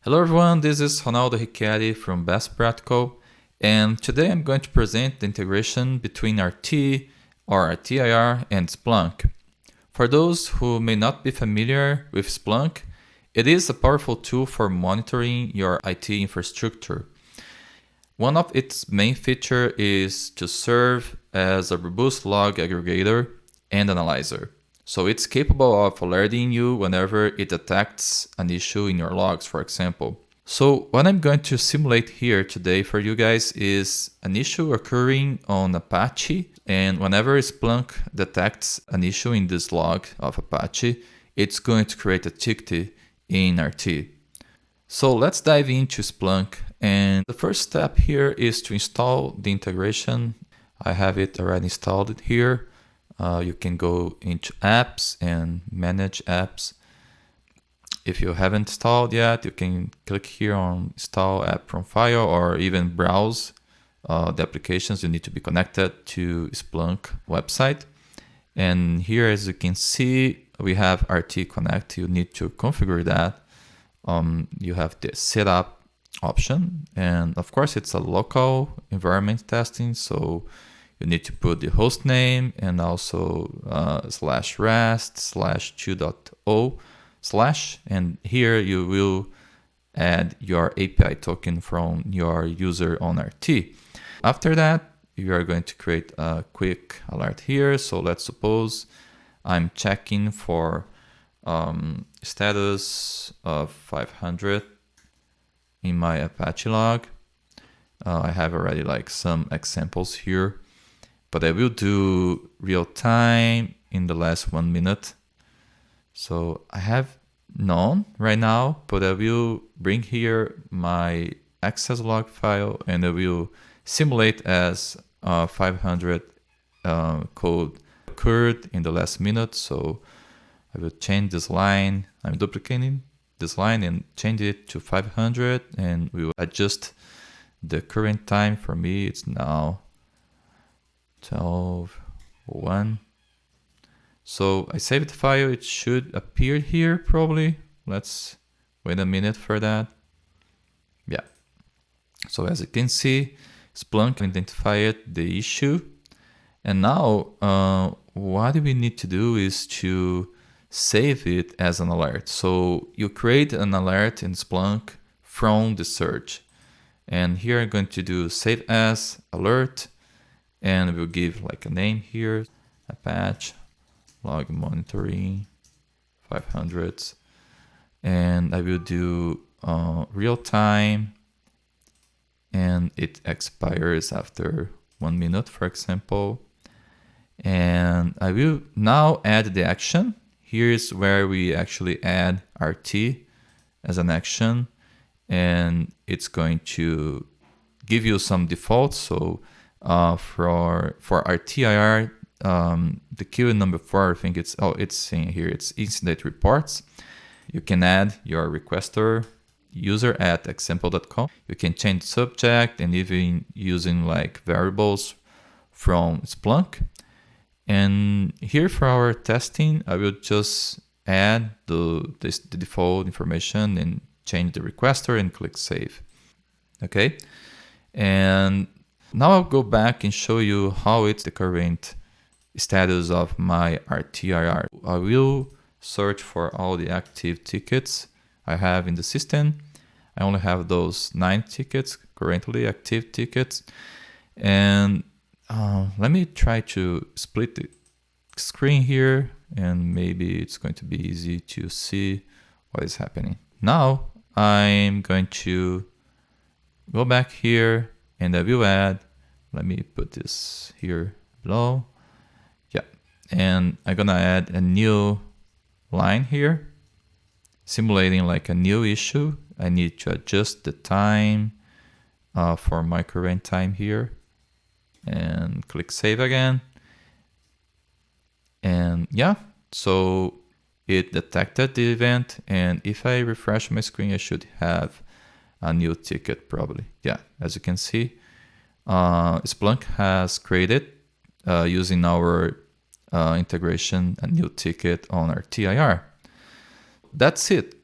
Hello everyone, this is Ronaldo Ricciardi from Best Practical, and today I'm going to present the integration between RT or RTIR and Splunk. For those who may not be familiar with Splunk, it is a powerful tool for monitoring your IT infrastructure. One of its main features is to serve as a robust log aggregator and analyzer. So it's capable of alerting you whenever it detects an issue in your logs, for example. So what I'm going to simulate here today for you guys is an issue occurring on Apache. And whenever Splunk detects an issue in this log of Apache, it's going to create a ticket in RT. So let's dive into Splunk. And the first step here is to install the integration. I have it already installed here. You can go into apps and manage apps. If you haven't installed yet, you can click here on install app from file or even browse the applications. You need to be connected to Splunk website. And here, as you can see, we have RT Connect. You need to configure that. You have the setup option, and of course it's a local environment testing, so you need to put the host name and also /rest/2.0/ and here you will add your API token from your user on RT. After that, you are going to create a quick alert here. So let's suppose I'm checking for status of 500 in my Apache log. I have already like some examples here, but I will do real time in the last 1 minute. So I have none right now, but I will bring here my access log file and I will simulate as 500 code occurred in the last minute. So I will change this line. I'm duplicating this line and change it to 500, and we will adjust the current time. For me, it's now 12:01. So I saved the file. It should appear here probably. Let's wait a minute for that. Yeah. So as you can see, Splunk identified the issue. And now what we need to do is to save it as an alert. So you create an alert in Splunk from the search. And here I'm going to do save as alert, and we'll give like a name here, Apache log monitoring 500. And I will do real time, and it expires after 1 minute, for example. And I will now add the action. Here's where we actually add RT as an action, and it's going to give you some defaults. So for RTIR, the keyword number 4, I think it's saying here, it's incident reports. You can add your requester user at example.com. You can change subject and even using like variables from Splunk. And here for our testing, I will just add the default information and change the requester and click save. Okay. And now I'll go back and show you how it's the current status of my RTIR. I will search for all the active tickets I have in the system. I only have those 9 tickets currently, active tickets. And let me try to split the screen here, and maybe it's going to be easy to see what is happening. Now I'm going to go back here and I will add, let me put this here below. Yeah, and I'm gonna add a new line here, simulating like a new issue. I need to adjust the time for my current time here, and click save again. And yeah, so it detected the event, and if I refresh my screen, I should have a new ticket probably. Yeah, as you can see, Splunk has created using our integration a new ticket on RTIR. That's it.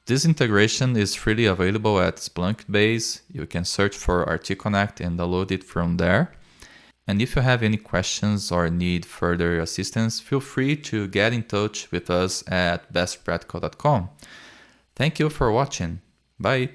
This integration is freely available at Splunkbase. You can search for RT Connect and download it from there. And if you have any questions or need further assistance, feel free to get in touch with us at bestpractical.com. Thank you for watching. Bye.